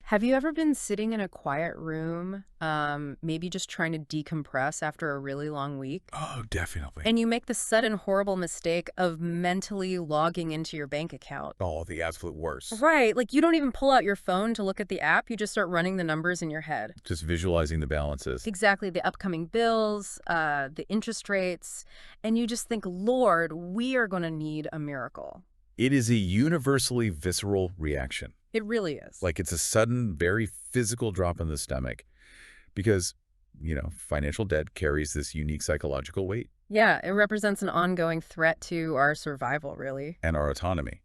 Have you ever been sitting in a quiet room, maybe just trying to decompress after a really long week, Oh, definitely. and you make the sudden horrible mistake of mentally logging into your bank account? Oh, the absolute worst. Right, like you don't even pull out your phone to look at the app, you just start running the numbers in your head. Just visualizing the balances. Exactly, the upcoming bills, the interest rates, and you just think, Lord, we are going to need a miracle. It is a universally visceral reaction. It really is. Like it's a sudden, very physical drop in the stomach because, financial debt carries this unique psychological weight Yeah, it represents an ongoing threat to our survival, really. and our autonomy.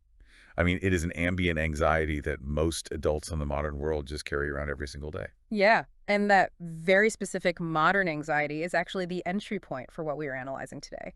I mean, it is an ambient anxiety that most adults in the modern world just carry around every single day. Yeah, and that very specific modern anxiety is actually the entry point for what we are analyzing today.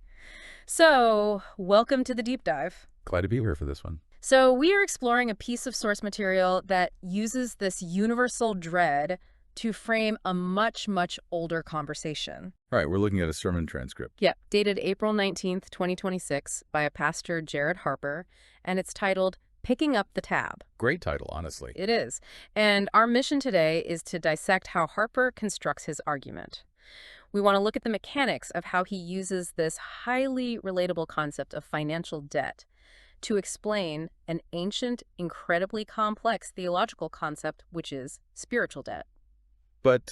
So, welcome to the deep dive. Glad to be here for this one. So, we are exploring a piece of source material that uses this universal dread to frame a much, much older conversation. All right, we're looking at a sermon transcript. Yep, dated April 19th, 2026, by a Pastor Jared Harper, and it's titled Picking Up the Tab. Great title, honestly. It is. And our mission today is to dissect how Harper constructs his argument. We want to look at the mechanics of how he uses this highly relatable concept of financial debt to explain an ancient, incredibly complex theological concept, which is spiritual debt. But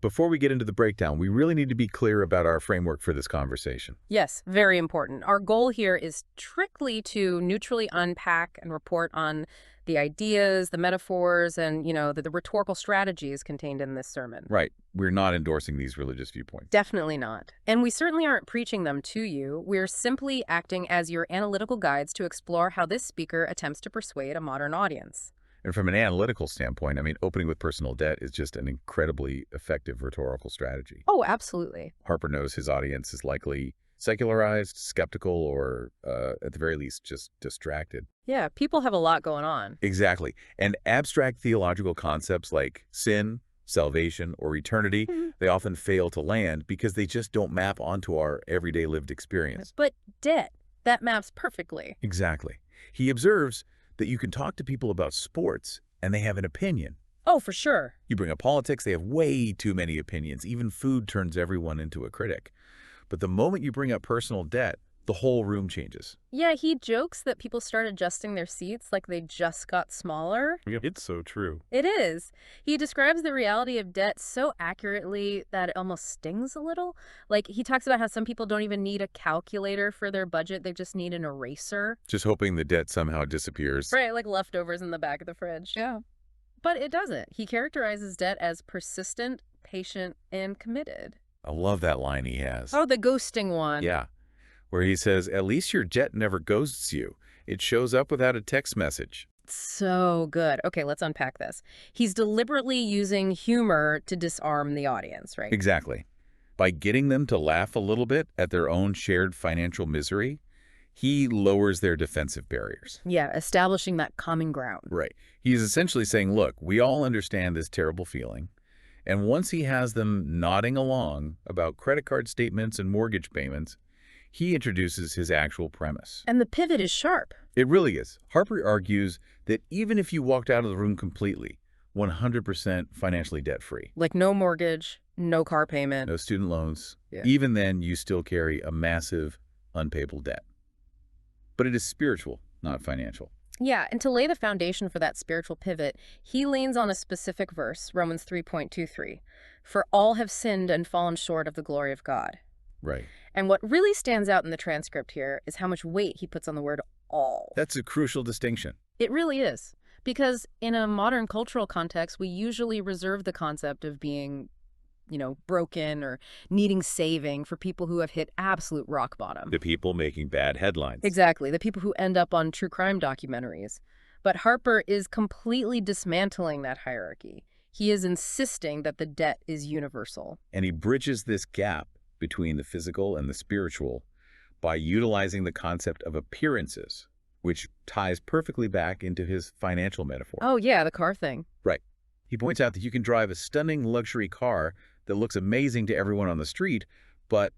before we get into the breakdown, we really need to be clear about our framework for this conversation. Yes, very important. Our goal here is strictly to neutrally unpack and report on the ideas, the metaphors, and, the rhetorical strategies contained in this sermon. Right. We're not endorsing these religious viewpoints. Definitely not. And we certainly aren't preaching them to you. We're simply acting as your analytical guides to explore how this speaker attempts to persuade a modern audience. And from an analytical standpoint, I mean, opening with personal debt is just an incredibly effective rhetorical strategy. Oh, absolutely. Harper knows his audience is likely secularized, skeptical, or at the very least, just distracted. Yeah, people have a lot going on. Exactly. And abstract theological concepts like sin, salvation, or eternity, they often fail to land because they just don't map onto our everyday lived experience. But debt, that maps perfectly. Exactly. He observes that you can talk to people about sports and they have an opinion. Oh, for sure. You bring up politics, they have way too many opinions. Even food turns everyone into a critic. But the moment you bring up personal debt, the whole room changes. Yeah, he jokes that people start adjusting their seats like they just got smaller. It's so true. It is. He describes the reality of debt so accurately that it almost stings a little. Like, he talks about how some people don't even need a calculator for their budget. They just need an eraser. Just hoping the debt somehow disappears. Right, like leftovers in the back of the fridge. Yeah. But it doesn't. He characterizes debt as persistent, patient, and committed. I love that line he has. Oh, the ghosting one. Yeah. Where he says, at least your debt never ghosts you. It shows up without a text message. So good. Okay, let's unpack this. He's deliberately using humor to disarm the audience, right? Exactly. By getting them to laugh a little bit at their own shared financial misery, he lowers their defensive barriers. Yeah, establishing that common ground. Right. He's essentially saying, look, we all understand this terrible feeling. And once he has them nodding along about credit card statements and mortgage payments, he introduces his actual premise. And the pivot is sharp. It really is. Harper argues that even if you walked out of the room completely, 100% financially debt-free, Like no mortgage, no car payment. no student loans, Yeah. even then you still carry a massive unpayable debt. But it is spiritual, not financial. Yeah, and to lay the foundation for that spiritual pivot, he leans on a specific verse, Romans 3:23. For all have sinned and fallen short of the glory of God. Right. And what really stands out in the transcript here is how much weight he puts on the word all. That's a crucial distinction. It really is. Because in a modern cultural context, we usually reserve the concept of being, broken or needing saving for people who have hit absolute rock bottom. The people making bad headlines. Exactly, the people who end up on true crime documentaries. But Harper is completely dismantling that hierarchy. He is insisting that the debt is universal. And he bridges this gap between the physical and the spiritual by utilizing the concept of appearances, which ties perfectly back into his financial metaphor. Oh yeah, the car thing. Right. He points out that you can drive a stunning luxury car that looks amazing to everyone on the street, but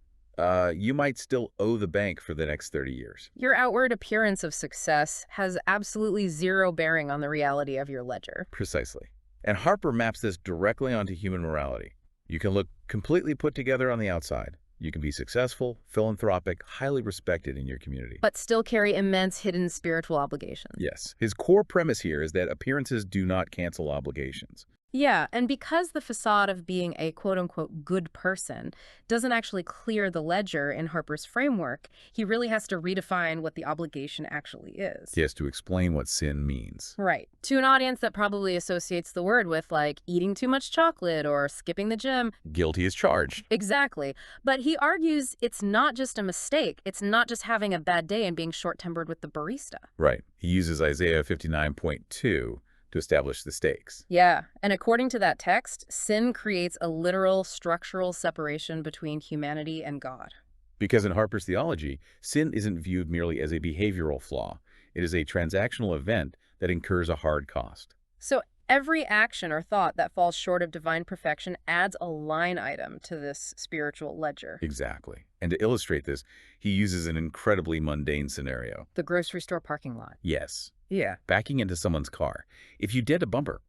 you might still owe the bank for the next 30 years. Your outward appearance of success has absolutely zero bearing on the reality of your ledger. Precisely. And Harper maps this directly onto human morality. You can look completely put together on the outside. You can be successful, philanthropic, highly respected in your community. But still carry immense hidden spiritual obligations. Yes, his core premise here is that appearances do not cancel obligations. Yeah, and because the facade of being a quote-unquote good person doesn't actually clear the ledger in Harper's framework, he really has to redefine what the obligation actually is. He has to explain what sin means. Right. To an audience that probably associates the word with, like, eating too much chocolate or skipping the gym. Guilty as charged. Exactly. But he argues it's not just a mistake. It's not just having a bad day and being short-tempered with the barista. Right. He uses Isaiah 59.2 to establish the stakes. Yeah, and according to that text, sin creates a literal structural separation between humanity and God. Because in Harper's theology, sin isn't viewed merely as a behavioral flaw. It is a transactional event that incurs a hard cost. So every action or thought that falls short of divine perfection adds a line item to this spiritual ledger. Exactly. And to illustrate this, he uses an incredibly mundane scenario. The grocery store parking lot. Yes. Yeah. Backing into someone's car. If you dent a bumper,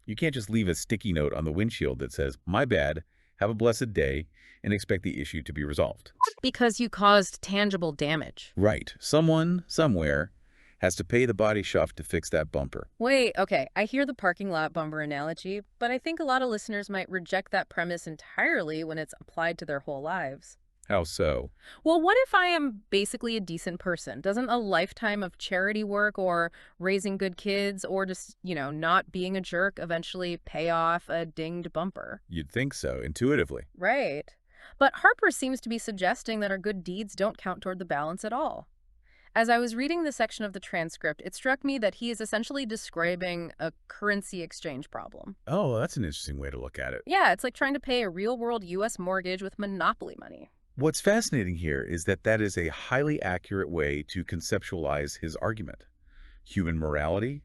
you can't just leave a sticky note on the windshield that says, "My bad, have a blessed day," and expect the issue to be resolved. Because you caused tangible damage. Right. Someone, somewhere, has to pay the body shop to fix that bumper. Wait, okay, I hear the parking lot bumper analogy, but I think a lot of listeners might reject that premise entirely when it's applied to their whole lives. How so? Well, what if I am basically a decent person? Doesn't a lifetime of charity work or raising good kids or just, not being a jerk eventually pay off a dinged bumper? You'd think so, intuitively. Right. But Harper seems to be suggesting that our good deeds don't count toward the balance at all. As I was reading the section of the transcript, it struck me that he is essentially describing a currency exchange problem. Oh, that's an interesting way to look at it. Yeah, it's like trying to pay a real-world U.S. mortgage with monopoly money. What's fascinating here is that that is a highly accurate way to conceptualize his argument. Human morality,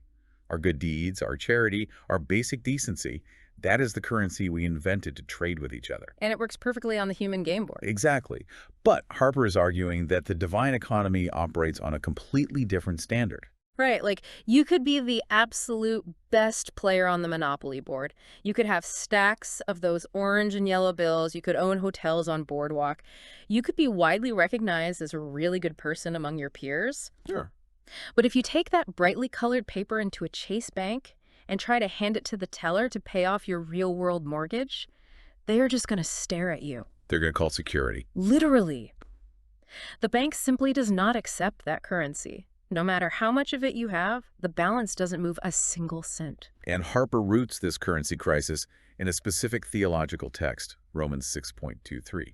our good deeds, our charity, our basic decency, that is the currency we invented to trade with each other. And it works perfectly on the human game board. Exactly. But Harper is arguing that the divine economy operates on a completely different standard. Right, like you could be the absolute best player on the Monopoly board. You could have stacks of those orange and yellow bills. You could own hotels on Boardwalk. You could be widely recognized as a really good person among your peers. Sure. But if you take that brightly colored paper into a Chase bank and try to hand it to the teller to pay off your real-world mortgage, they are just going to stare at you. They're going to call security. Literally. The bank simply does not accept that currency. No matter how much of it you have, the balance doesn't move a single cent. And Harper roots this currency crisis in a specific theological text, Romans 6.23.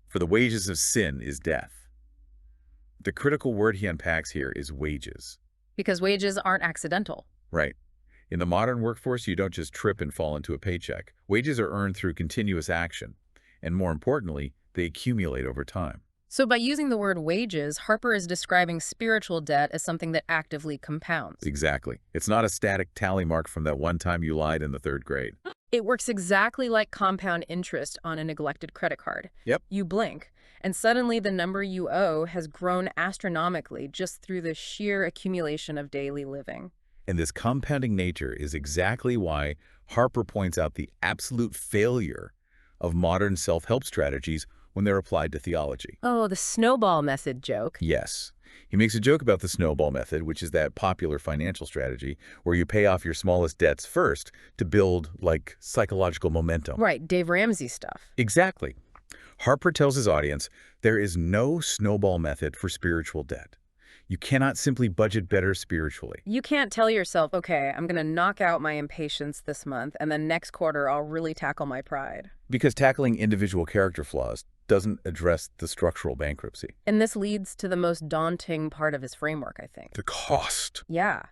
For the wages of sin is death. The critical word he unpacks here is wages. Because wages aren't accidental. Right. In the modern workforce, you don't just trip and fall into a paycheck. Wages are earned through continuous action. And more importantly, they accumulate over time. So by using the word wages, Harper is describing spiritual debt as something that actively compounds. Exactly. It's not a static tally mark from that one time you lied in the 3rd grade. It works exactly like compound interest on a neglected credit card. Yep. You blink, and suddenly the number you owe has grown astronomically just through the sheer accumulation of daily living. And this compounding nature is exactly why Harper points out the absolute failure of modern self-help strategies when they're applied to theology. Oh, the snowball method joke. Yes. He makes a joke about the snowball method, which is that popular financial strategy where you pay off your smallest debts first to build, like, psychological momentum. Right, Dave Ramsey stuff. Exactly. Harper tells his audience there is no snowball method for spiritual debt. You cannot simply budget better spiritually. You can't tell yourself, okay, I'm going to knock out my impatience this month, and then next quarter I'll really tackle my pride. Because tackling individual character flaws doesn't address the structural bankruptcy. And this leads to the most daunting part of his framework, I think. The cost. Yeah.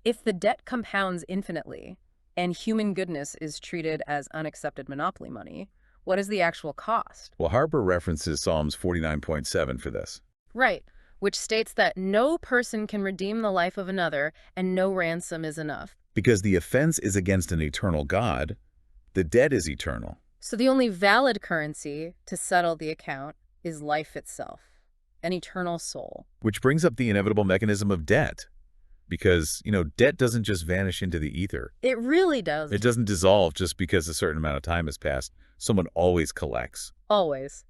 If the debt compounds infinitely, and human goodness is treated as unaccepted monopoly money, what is the actual cost? Well, Harper references Psalms 49.7 for this. Right, which states that no person can redeem the life of another, and no ransom is enough. Because the offense is against an eternal God, the debt is eternal. So the only valid currency to settle the account is life itself, an eternal soul. Which brings up the inevitable mechanism of debt. because, debt doesn't just vanish into the ether. It really does. It doesn't dissolve just because a certain amount of time has passed. Someone always collects. Always.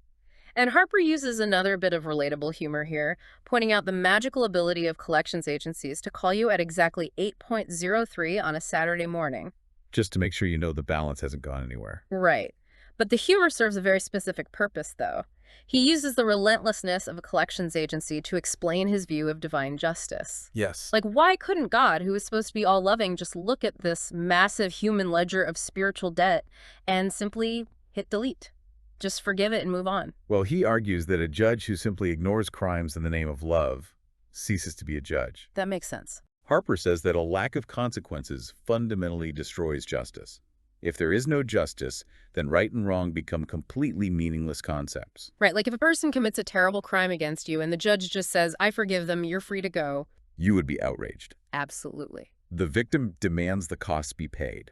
And Harper uses another bit of relatable humor here, pointing out the magical ability of collections agencies to call you at exactly 8:03 on a Saturday morning. Just to make sure the balance hasn't gone anywhere. Right. But the humor serves a very specific purpose, though. He uses the relentlessness of a collections agency to explain his view of divine justice. Yes. Like, why couldn't God, who is supposed to be all-loving, just look at this massive human ledger of spiritual debt and simply hit delete? Just forgive it and move on. Well, he argues that a judge who simply ignores crimes in the name of love ceases to be a judge. That makes sense. Harper says that a lack of consequences fundamentally destroys justice. If there is no justice, then right and wrong become completely meaningless concepts. Right, like if a person commits a terrible crime against you and the judge just says, I forgive them, you're free to go. You would be outraged. Absolutely. The victim demands the costs be paid.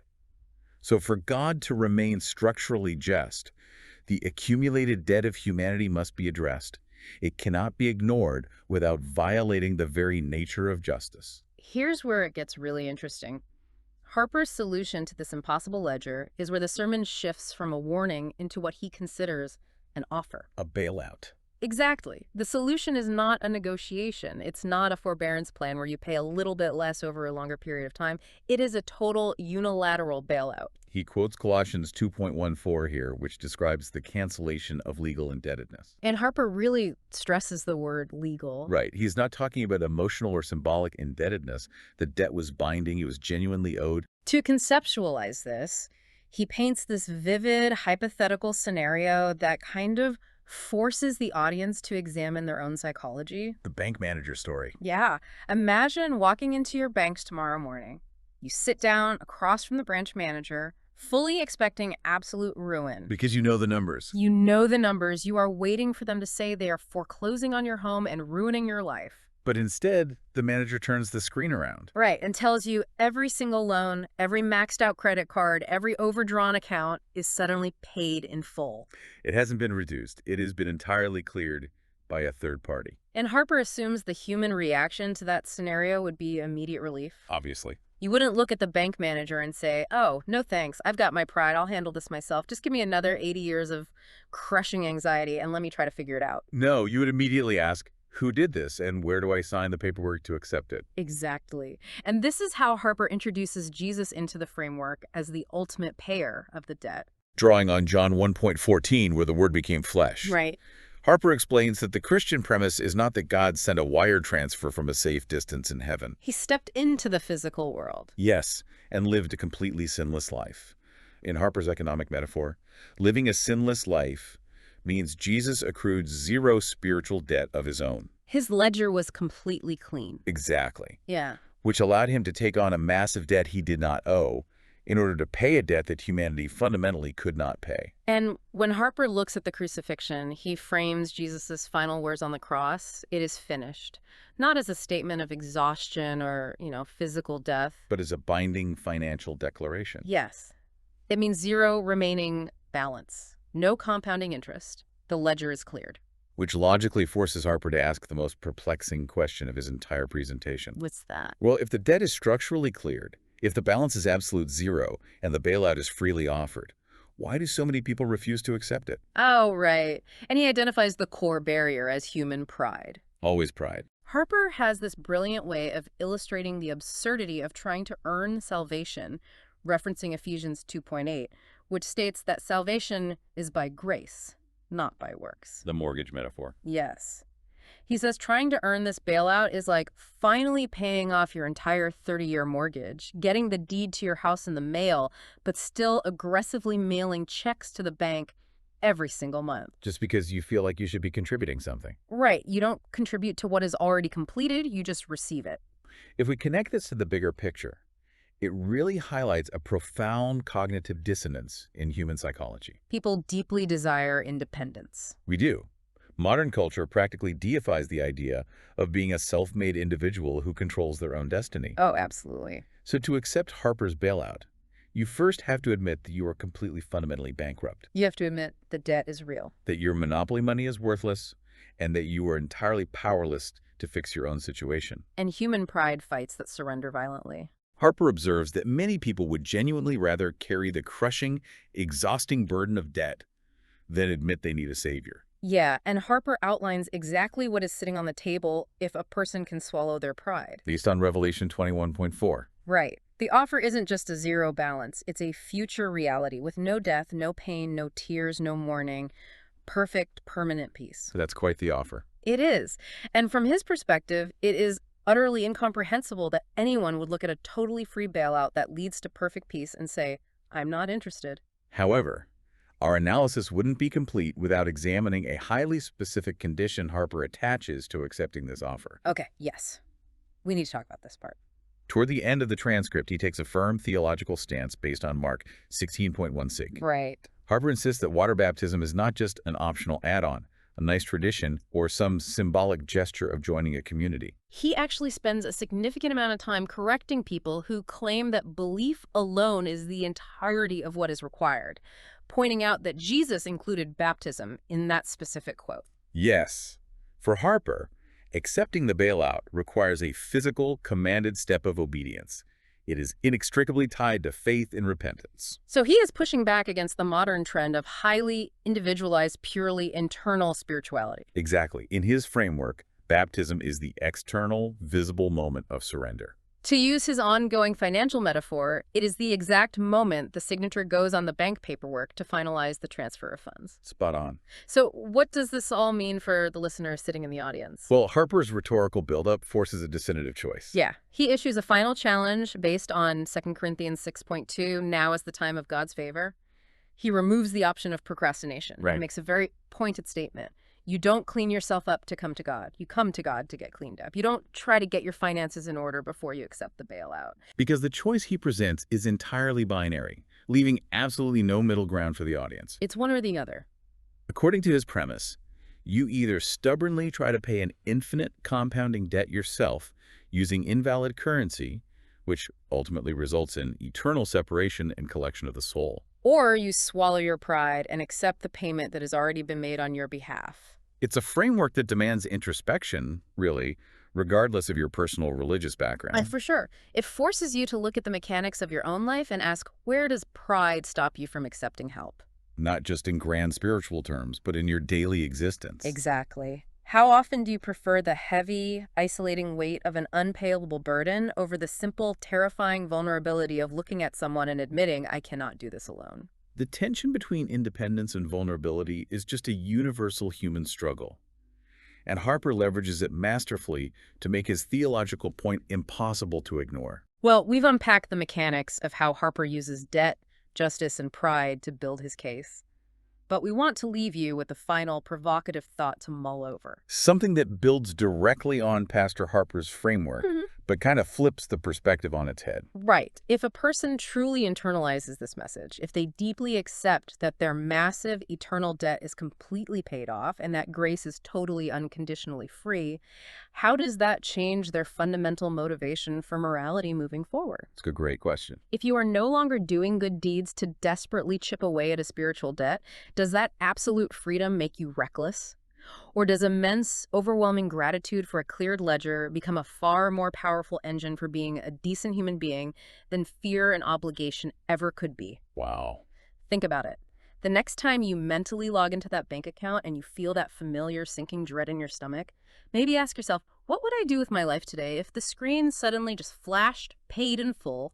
So for God to remain structurally just, the accumulated debt of humanity must be addressed. It cannot be ignored without violating the very nature of justice. Here's where it gets really interesting. Harper's solution to this impossible ledger is where the sermon shifts from a warning into what he considers an offer. A bailout. Exactly. The solution is not a negotiation. It's not a forbearance plan where you pay a little bit less over a longer period of time. It is a total unilateral bailout. He quotes Colossians 2.14 here, which describes the cancellation of legal indebtedness. And Harper really stresses the word legal. Right. He's not talking about emotional or symbolic indebtedness. The debt was binding. It was genuinely owed. To conceptualize this, he paints this vivid, hypothetical scenario that kind of forces the audience to examine their own psychology. The bank manager story. Yeah. Imagine walking into your bank tomorrow morning. You sit down across from the branch manager, fully expecting absolute ruin. Because you know the numbers. You know the numbers. You are waiting for them to say they are foreclosing on your home and ruining your life. But instead, the manager turns the screen around. Right, and tells you every single loan, every maxed out credit card, every overdrawn account is suddenly paid in full. It hasn't been reduced. It has been entirely cleared by a third party. And Harper assumes the human reaction to that scenario would be immediate relief. Obviously. You wouldn't look at the bank manager and say, oh, no thanks, I've got my pride, I'll handle this myself. Just give me another 80 years of crushing anxiety and let me try to figure it out. No, you would immediately ask, who did this and where do I sign the paperwork to accept it? Exactly. And this is how Harper introduces Jesus into the framework as the ultimate payer of the debt. Drawing on John 1.14, where the Word became flesh. Right. Harper explains that the Christian premise is not that God sent a wire transfer from a safe distance in heaven. He stepped into the physical world. Yes, and lived a completely sinless life. In Harper's economic metaphor, living a sinless life means Jesus accrued zero spiritual debt of his own. His ledger was completely clean. Exactly. Yeah. Which allowed him to take on a massive debt he did not owe in order to pay a debt that humanity fundamentally could not pay. And when Harper looks at the crucifixion, he frames Jesus' final words on the cross, "It is finished," not as a statement of exhaustion or, physical death. But as a binding financial declaration. Yes. It means zero remaining balance, no compounding interest. The ledger is cleared. Which logically forces Harper to ask the most perplexing question of his entire presentation. What's that? Well, if the debt is structurally cleared, if the balance is absolute zero and the bailout is freely offered, why do so many people refuse to accept it? Oh, right. And he identifies the core barrier as human pride. Always pride. Harper has this brilliant way of illustrating the absurdity of trying to earn salvation, referencing Ephesians 2.8, which states that salvation is by grace, not by works. The mortgage metaphor. Yes. He says trying to earn this bailout is like finally paying off your entire 30-year mortgage, getting the deed to your house in the mail, but still aggressively mailing checks to the bank every single month. Just because you feel like you should be contributing something. Right. You don't contribute to what is already completed, you just receive it. If we connect this to the bigger picture, it really highlights a profound cognitive dissonance in human psychology. People deeply desire independence. We do. Modern culture practically deifies the idea of being a self-made individual who controls their own destiny. Oh, absolutely. So to accept Harper's bailout, you first have to admit that you are completely fundamentally bankrupt, You have to admit the debt is real. that your monopoly money is worthless, and that you are entirely powerless to fix your own situation. And human pride fights that surrender violently. Harper observes that many people would genuinely rather carry the crushing, exhausting burden of debt than admit they need a savior. Yeah, and Harper outlines exactly what is sitting on the table if a person can swallow their pride. Based on Revelation 21.4. Right. The offer isn't just a zero balance. It's a future reality with no death, no pain, no tears, no mourning. Perfect, permanent peace. So that's quite the offer. It is. And from his perspective, it is utterly incomprehensible that anyone would look at a totally free bailout that leads to perfect peace and say, I'm not interested. However, our analysis wouldn't be complete without examining a highly specific condition Harper attaches to accepting this offer. Okay, yes. We need to talk about this part. Toward the end of the transcript, he takes a firm theological stance based on Mark 16.16. Right. Harper insists that water baptism is not just an optional add-on, a nice tradition, or some symbolic gesture of joining a community. He actually spends a significant amount of time correcting people who claim that belief alone is the entirety of what is required, pointing out that Jesus included baptism in that specific quote. Yes. For Harper, accepting the bailout requires a physical, commanded step of obedience. It is inextricably tied to faith and repentance. So he is pushing back against the modern trend of highly individualized, purely internal spirituality. Exactly. In his framework, baptism is the external, visible moment of surrender. To use his ongoing financial metaphor, it is the exact moment the signature goes on the bank paperwork to finalize the transfer of funds. Spot on. So what does this all mean for the listener sitting in the audience? Well, Harper's rhetorical buildup forces a definitive choice. Yeah. He issues a final challenge based on 2 Corinthians 6.2, now is the time of God's favor. He removes the option of procrastination. Right. He makes a very pointed statement. You don't clean yourself up to come to God. You come to God to get cleaned up. You don't try to get your finances in order before you accept the bailout. Because the choice he presents is entirely binary, leaving absolutely no middle ground for the audience. It's one or the other. According to his premise, you either stubbornly try to pay an infinite compounding debt yourself using invalid currency, which ultimately results in eternal separation and collection of the soul. Or you swallow your pride and accept the payment that has already been made on your behalf. It's a framework that demands introspection, really, regardless of your personal religious background. For sure. It forces you to look at the mechanics of your own life and ask, where does pride stop you from accepting help? Not just in grand spiritual terms, but in your daily existence. Exactly. How often do you prefer the heavy, isolating weight of an unpayable burden over the simple, terrifying vulnerability of looking at someone and admitting, I cannot do this alone? The tension between independence and vulnerability is just a universal human struggle. And Harper leverages it masterfully to make his theological point impossible to ignore. Well, we've unpacked the mechanics of how Harper uses debt, justice, and pride to build his case. But we want to leave you with a final provocative thought to mull over. Something that builds directly on Pastor Harper's framework, but kind of flips the perspective on its head. Right. If a person truly internalizes this message, if they deeply accept that their massive eternal debt is completely paid off and that grace is totally unconditionally free, how does that change their fundamental motivation for morality moving forward? It's a great question. If you are no longer doing good deeds to desperately chip away at a spiritual debt, does that absolute freedom make you reckless? Or does immense, overwhelming gratitude for a cleared ledger become a far more powerful engine for being a decent human being than fear and obligation ever could be? Wow. Think about it. The next time you mentally log into that bank account and you feel that familiar sinking dread in your stomach, maybe ask yourself, what would I do with my life today if the screen suddenly just flashed, paid in full,